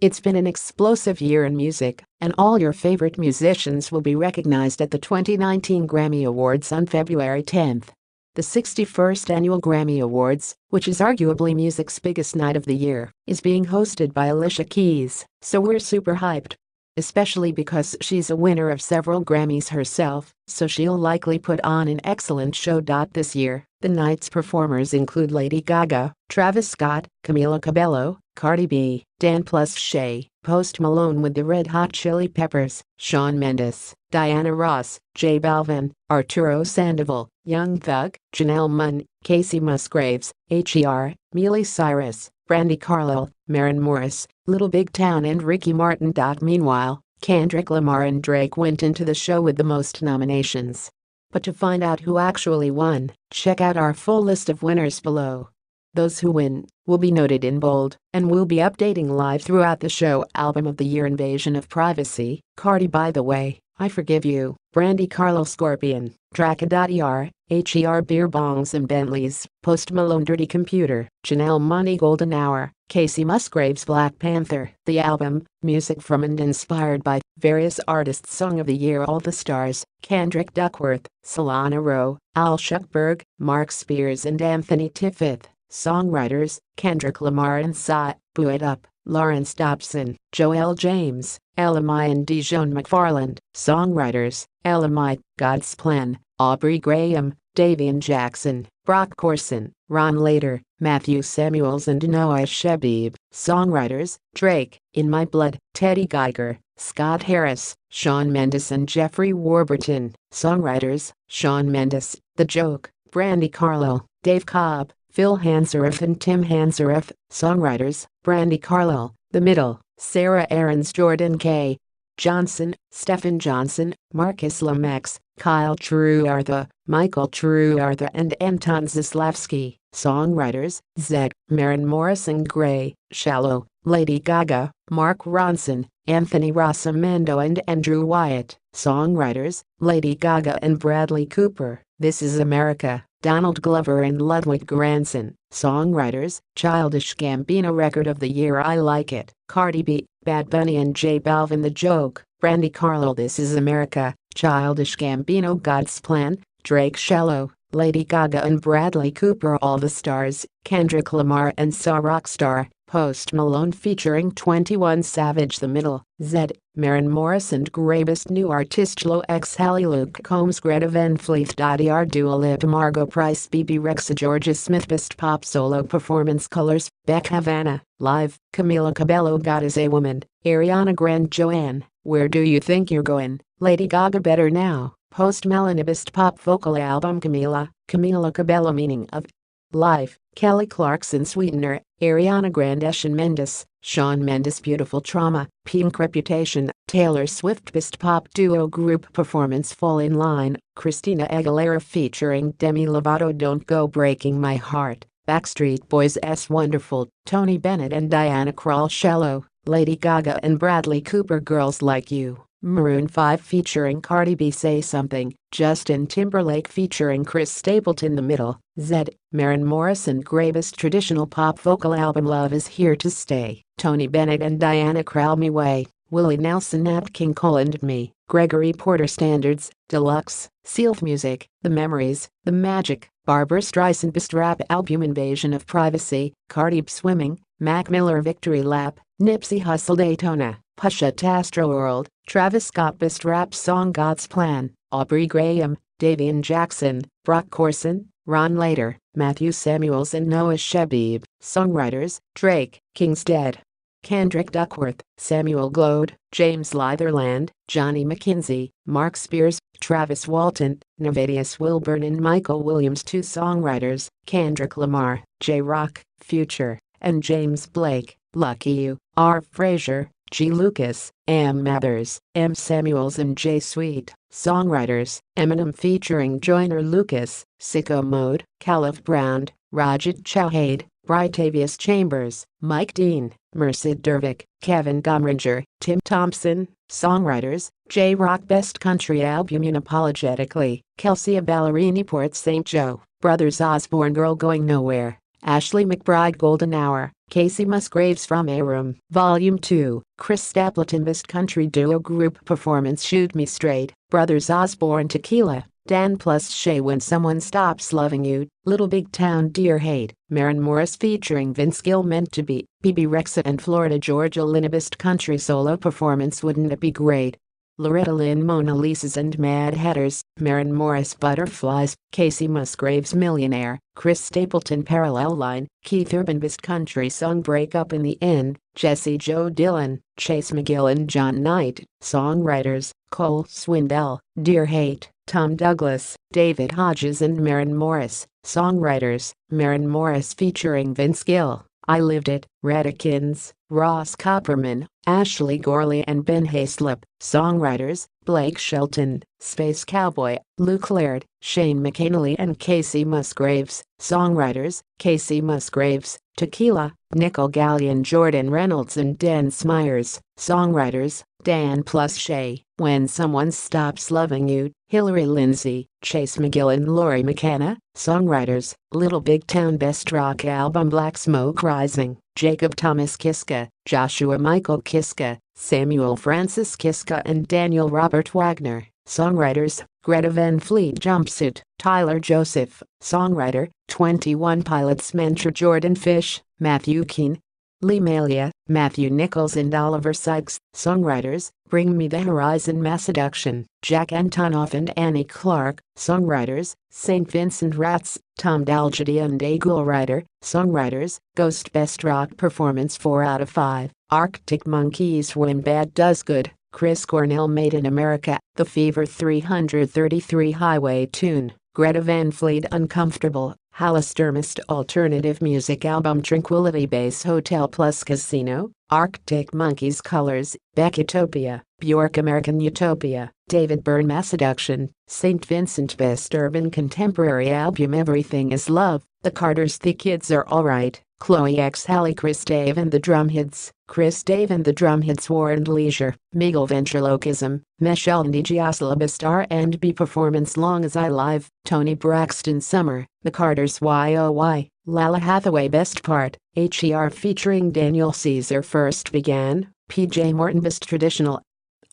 It's been an explosive year in music, and all your favorite musicians will be recognized at the 2019 Grammy Awards on February 10th. The 61st Annual Grammy Awards, which is arguably music's biggest night of the year, is being hosted by Alicia Keys, so we're super hyped. Especially because she's a winner of several Grammys herself, so she'll likely put on an excellent show. This year, the night's performers include Lady Gaga, Travis Scott, Camila Cabello, Cardi B, Dan plus Shay, Post Malone with the Red Hot Chili Peppers, Shawn Mendes, Diana Ross, J Balvin, Arturo Sandoval, Young Thug, Janelle Monáe, Kacey Musgraves, H.E.R., Miley Cyrus, Brandi Carlile, Maren Morris, Little Big Town and Ricky Martin. Meanwhile, Kendrick Lamar and Drake went into the show with the most nominations. But to find out who actually won, check out our full list of winners below. Those who win will be noted in bold, and we'll be updating live throughout the show. Album of the Year: Invasion of Privacy, Cardi By the Way, I Forgive You, Brandi Carlile Scorpion, Draka.er, H.E.R. Beer Bongs and Bentleys, Post Malone Dirty Computer, Janelle Monáe Golden Hour, Kacey Musgraves Black Panther. The album, music from and inspired by various artists. Song of the Year: All the Stars, Kendrick Duckworth, Solana Rowe, Al Shuckberg, Mark Spears and Anthony Tiffith. Songwriters: Kendrick Lamar and Psy, Boo It Up, Lawrence Dobson, Joel James, LMI and Dijon McFarland. Songwriters: LMI, God's Plan, Aubrey Graham, Davian Jackson, Brock Corson, Ron Lader, Matthew Samuels and Noah Shebib. Songwriters: Drake, In My Blood, Teddy Geiger, Scott Harris, Shawn Mendes and Jeffrey Warburton. Songwriters: Shawn Mendes, The Joke, Brandi Carlile, Dave Cobb, Phil Hansaroff and Tim Hansaroff. Songwriters: Brandi Carlile, The Middle, Sarah Aarons, Jordan K. Johnson, Stephen Johnson, Marcus Lomax, Kyle Truartha, Michael Truartha and Anton Zaslavsky. Songwriters: Zed, Maren Morris and Gray, Shallow, Lady Gaga, Mark Ronson, Anthony Rossamando and Andrew Wyatt. Songwriters: Lady Gaga and Bradley Cooper, This Is America, Donald Glover and Ludwig Göransson. Songwriters: Childish Gambino Record of the Year: I Like It, Cardi B, Bad Bunny and J Balvin. The Joke, Brandi Carlile, This Is America, Childish Gambino, God's Plan, Drake, Shallow, Lady Gaga and Bradley Cooper. All the Stars, Kendrick Lamar and Saw Rockstar, Post Malone featuring 21 Savage. The Middle, Zed, Maren Morris and Gray. Best New Artist: Lo X Hallie, Luke Combs, Greta Van Fleet. Er Dua Lipa, Margot Price, BB Rexa, Georgia Smith. Best Pop Solo Performance: Colors, Beck Havana, Live, Camila Cabello, God Is a Woman, Ariana Grande, Joanne, Where Do You Think You're Going, Lady Gaga, Better Now, Post Malone. Best Pop Vocal Album: Camila Cabello, Meaning of Life, Kelly Clarkson, Sweetener, Ariana Grande, Shawn Mendes, Shawn Mendes, Beautiful Trauma, Pink Reputation, Taylor Swift. Best Pop Duo Group Performance: Fall in Line, Christina Aguilera featuring Demi Lovato, Don't Go Breaking My Heart, Backstreet Boys' Wonderful, Tony Bennett and Diana Krall. Shallow, Lady Gaga and Bradley Cooper, Girls Like You, Maroon 5 featuring Cardi B, Say Something, Justin Timberlake featuring Chris Stapleton. The Middle, Zed, Maren Morris and Gray. Best Traditional Pop Vocal Album: Love Is Here to Stay, Tony Bennett and Diana Krall. Me Way, Willie Nelson, Nat King Cole and Me, Gregory Porter. Standards, Deluxe, Sealed Music, The Memories, The Magic, Barbra Streisand. Best Rap Album: Invasion of Privacy, Cardi B, Swimming, Mac Miller, Victory Lap, Nipsey Hussle, Daytona, Pusha T, Astroworld, Travis Scott. Best Rap Song: God's Plan, Aubrey Graham, Davian Jackson, Brock Corson, Ron Lader, Matthew Samuels and Noah Shebib. Songwriters: Drake, King's Dead, Kendrick Duckworth, Samuel Glode, James Litherland, Johnny McKenzie, Mark Spears, Travis Walton, Nevadius Wilburn and Michael Williams. 2 Songwriters: Kendrick Lamar, J-Rock, Future, and James Blake. Lucky You, R. Frazier, G. Lucas, M. Mathers, M. Samuels and J. Sweet. Songwriters: Eminem featuring Joyner Lucas, Sicko Mode, Caleb Brown, Rajat Chauhade, Brytavious Chambers, Mike Dean, Merced Dervick, Kevin Gomringer, Tim Thompson. Songwriters: J-Rock. Best Country Album: Unapologetically, Kelsey Ballerini, Port St. Joe, Brothers Osborne, Girl Going Nowhere, Ashley McBride, Golden Hour, Kacey Musgraves from A Room. Volume 2, Chris Stapleton Best Country Duo Group Performance Shoot Me Straight, Brothers Osborne Tequila, Dan plus Shay When Someone Stops Loving You, Little Big Town Dear Hate, Maren Morris featuring Vince Gill Meant to Be, BB Rexa and Florida Georgia Lynn Best Country Solo Performance Wouldn't It Be Great? Loretta Lynn Mona Lisa's and Mad Hatters, Maren Morris Butterflies, Kacey Musgraves Millionaire, Chris Stapleton Parallel Line, Keith Urban Best Country Song Break Up in the End, Jessie Joe Dillon, Chase McGill and John Knight, Songwriters, Cole Swindell, Dear Hate, Tom Douglas, David Hodges and Maren Morris, Songwriters, Maren Morris featuring Vince Gill, I Lived It, Radikins, Ross Copperman, Ashley Gorley and Ben Hayslip, Songwriters, Blake Shelton, Space Cowboy, Luke Laird, Shane McAnally and Kacey Musgraves, Songwriters, Kacey Musgraves, Tequila, Nicole Gallion Jordan Reynolds and Dan Smyers, Songwriters, Dan plus Shay, When Someone Stops Loving You, Hillary Lindsey, Chase McGill and Lori McKenna, Songwriters, Little Big Town Best Rock Album Black Smoke Rising, Jacob Thomas Kiska, Joshua Michael Kiska, Samuel Francis Kiska and Daniel Robert Wagner, Songwriters, Greta Van Fleet Jumpsuit, Tyler Joseph, Songwriter, 21 Pilots Mentor Jordan Fish, Matthew Keane, Lee Malia, Matthew Nichols and Oliver Sykes, Songwriters, Bring Me the Horizon Mass Seduction, Jack Antonoff and Annie Clark, Songwriters, St. Vincent Rats, Tom Dalgety and Eagle Rider, Songwriters, Ghost Best Rock Performance 4 out of 5, Arctic Monkeys When Bad Does Good, Chris Cornell Made in America, The Fever 333 Highway Tune, Greta Van Fleet Uncomfortable, Hollister Mist Alternative Music Album Tranquility Base Hotel Plus Casino, Arctic Monkeys Colors, Becketopia, Bjork American Utopia, David Byrne Mass Seduction, St. Vincent Best Urban Contemporary Album Everything Is Love, The Carters The Kids Are Alright, Chloe X Halle Chris Dave and the Drumheads, Chris Dave and the Drumheads War and Leisure, Meagle Ventriloquism, Michelle Njiasla Best R&B Performance Long As I Live, Tony Braxton Summer, The Carters YOY, Lala Hathaway Best Part, HER featuring Daniel Caesar First Began, PJ Morton Best Traditional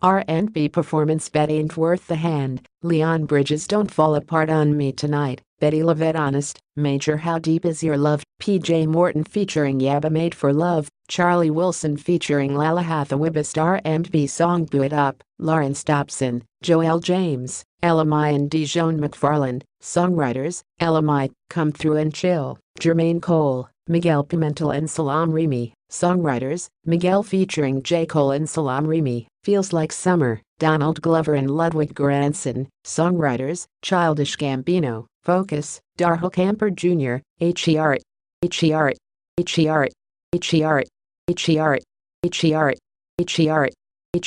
R&B Performance Bet Ain't Worth the Hand, Leon Bridges Don't Fall Apart on Me Tonight, Betty LaVette Honest, Major How Deep Is Your Love, PJ Morton featuring Yabba Made for Love, Charlie Wilson featuring Lala Hathaway Best R&B Song Boo It Up, Lawrence Dobson, Joel James, LMI and Dijon McFarland, Songwriters, LMI, Come Through and Chill, Jermaine Cole, Miguel Pimentel and Salam Remy, Songwriters, Miguel featuring J. Cole and Salam Remy, Feels Like Summer, Donald Glover and Ludwig Göransson, Songwriters, Childish Gambino, Focus, Darryl Camper Jr., HER, HER, HER, HER, HER, HER, HER,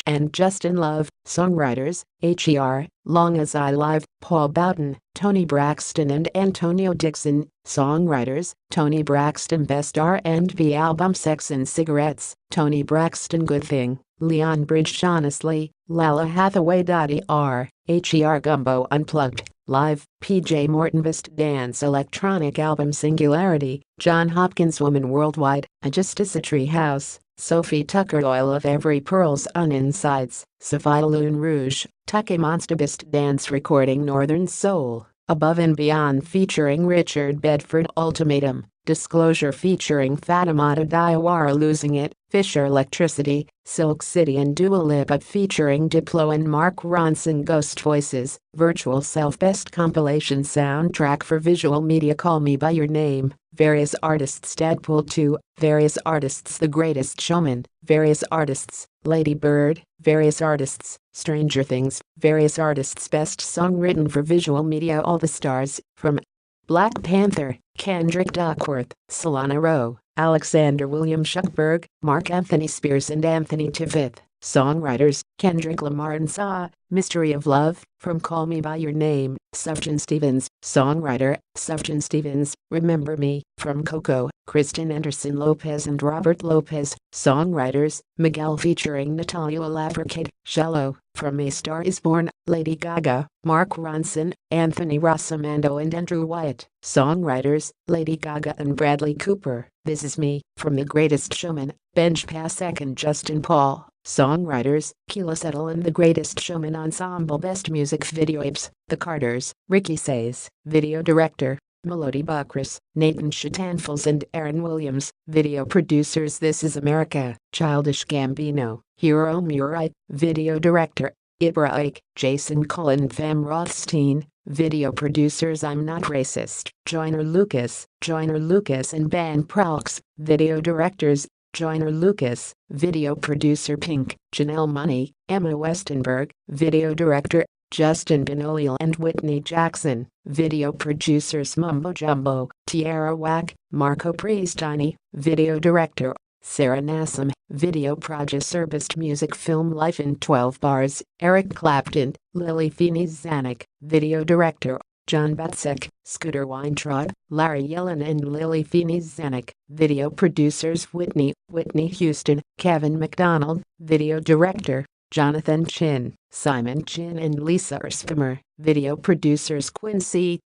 and Justin Love, Songwriters, HER, Long As I Live, Paul Bowden, Tony Braxton and Antonio Dixon, Songwriters, Tony Braxton Best R&B Album Sex and Cigarettes, Tony Braxton Good Thing, Leon Bridges Honestly, Lala Hathaway. HER Gumbo Unplugged, Live, PJ Morton Best Dance Electronic Album Singularity, John Hopkins Woman Worldwide, A Justice A Treehouse, Sophie Tucker Oil of Every Pearls on Insides, Sophia Lune Rouge, Tucky Monster Best Dance Recording Northern Soul, Above and Beyond featuring Richard Bedford Ultimatum, Disclosure featuring Fatimata Diawara Losing It, Fisher Electricity, Silk City and Dua Lipa featuring Diplo and Mark Ronson Ghost Voices, Virtual Self Best Compilation Soundtrack for Visual Media Call Me By Your Name, Various Artists Deadpool 2, Various Artists The Greatest Showman, Various Artists, Lady Bird, Various Artists, Stranger Things, Various Artists Best Song Written for Visual Media All the Stars, from Black Panther, Kendrick Duckworth, Solana Rowe, Alexander William Shuckberg, Mark Anthony Spears and Anthony Tiffith, Songwriters, Kendrick Lamar and Saw, Mystery of Love, from Call Me By Your Name, Sufjan Stevens, Songwriter, Sufjan Stevens, Remember Me, from Coco, Kristen Anderson Lopez and Robert Lopez, Songwriters, Miguel featuring Natalia Lafourcade, Shallow, from A Star Is Born, Lady Gaga, Mark Ronson, Anthony Rossamando and Andrew Wyatt. Songwriters, Lady Gaga and Bradley Cooper. This Is Me, from The Greatest Showman, Benj Pasek and Justin Paul. Songwriters, Keela Settle and The Greatest Showman Ensemble. Best Music Video Apes, The Carters. Ricky Sayes. Video Director, Melody Buckris, Nathan Shatanfels and Aaron Williams. Video Producers, This Is America, Childish Gambino. Hero Murray. Video Director, Ibra Ike, Jason Cullen and Fam Rothstein. Video Producers, I'm Not Racist, Joyner Lucas and Ben Praux. Video Directors, Joyner Lucas. Video Producer Pink, Janelle Money, Emma Westenberg. Video Director, Justin Benoliel and Whitney Jackson. Video Producers, Mumbo Jumbo, Tierra Whack, Marco Priestani. Video Director, Sarah Nassam. Video Producer, Best Music Film Life in 12 Bars, Eric Clapton. Lily Feeney Zanuck. Video Director, John Batsek, Scooter Weintraub, Larry Yellen and Lily Feeney Zanuck. Video Producers, Whitney Houston, Kevin McDonald. Video Director, Jonathan Chin, Simon Chin and Lisa Erspimer. Video Producers, Quincy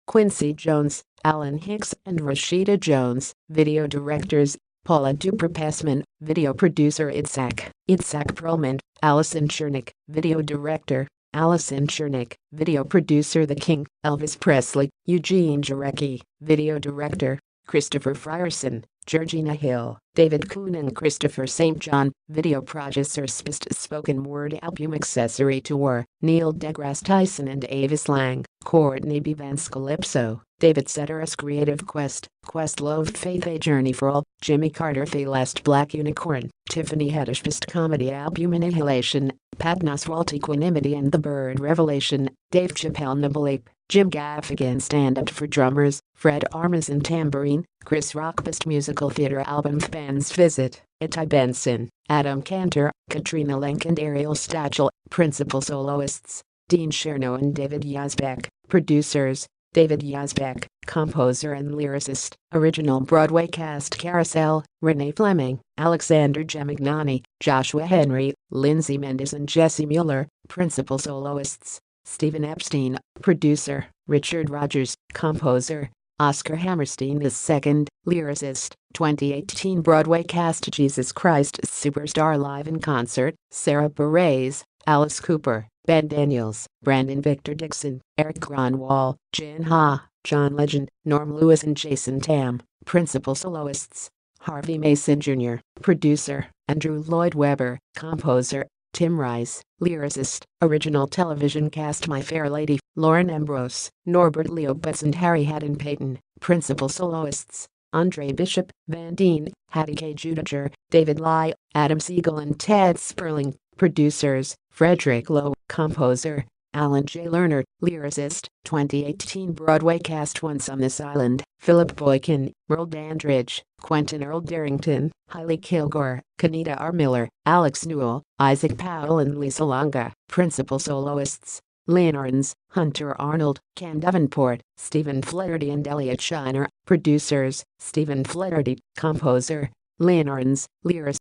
Jones, Alan Hicks and Rashida Jones. Video Directors, Paula Duper-Passman. Video Producer, Itzhak Perlman, Allison Chernick. Video Director, Allison Chernick. Video Producer, The King, Elvis Presley. Eugene Jarecki. Video Director, Christopher Frierson, Georgina Hill, David Kuhn and Christopher St. John. Video Producer, Spist Spoken Word Album Accessory Tour, Neil deGrasse Tyson and Avis Lang. Courtney B. Vance Calypso, David Sedaris. Creative Quest, Questlove Faith A Journey for All, Jimmy Carter The Last Black Unicorn, Tiffany Haddish. Best Comedy Album Annihilation, Patmos Walt Equanimity and the Bird Revelation, Dave Chappelle Nibble Ape, Jim Gaffigan Stand Up for Drummers, Fred Armisen Tambourine, Chris Rock. Best Musical Theater Album Fans Visit, Ittai Benson, Adam Cantor, Katrina Lenk and Ariel Stachel. Principal Soloists, Dean Chernow and David Yazbek. Producers, David Yazbek. Composer and lyricist. Original Broadway Cast: Carousel, Renee Fleming, Alexander Gemignani, Joshua Henry, Lindsay Mendez and Jesse Mueller. Principal Soloists, Stephen Epstein. Producer, Richard Rogers. Composer, Oscar Hammerstein II. Lyricist, 2018 Broadway Cast: Jesus Christ Superstar Live in Concert, Sarah Bareilles, Alice Cooper, Ben Daniels, Brandon Victor Dixon, Eric Gronwall, Jin Ha, John Legend, Norm Lewis and Jason Tam. Principal Soloists, Harvey Mason Jr. Producer, Andrew Lloyd Webber. Composer, Tim Rice. Lyricist, Original Television Cast: My Fair Lady, Lauren Ambrose, Norbert Leo Betts and Harry Haddon Payton. Principal Soloists, Andre Bishop, Van Deen, Hattie K. Judiger, David Lai, Adam Siegel and Ted Sperling. Producers, Frederick Lowe. Composer, Alan J. Lerner. Lyricist, 2018 Broadway Cast: Once on This Island, Philip Boykin, Merle Dandridge, Quentin Earl Darrington, Hailey Kilgore, Kenita R. Miller, Alex Newell, Isaac Powell and Lisa Longa. Principal Soloists, Lynn Arns, Hunter Arnold, Cam Davenport, Stephen Flaherty and Elliot Shiner. Producers, Stephen Flaherty. Composer, Lynn Arns. Lyricist,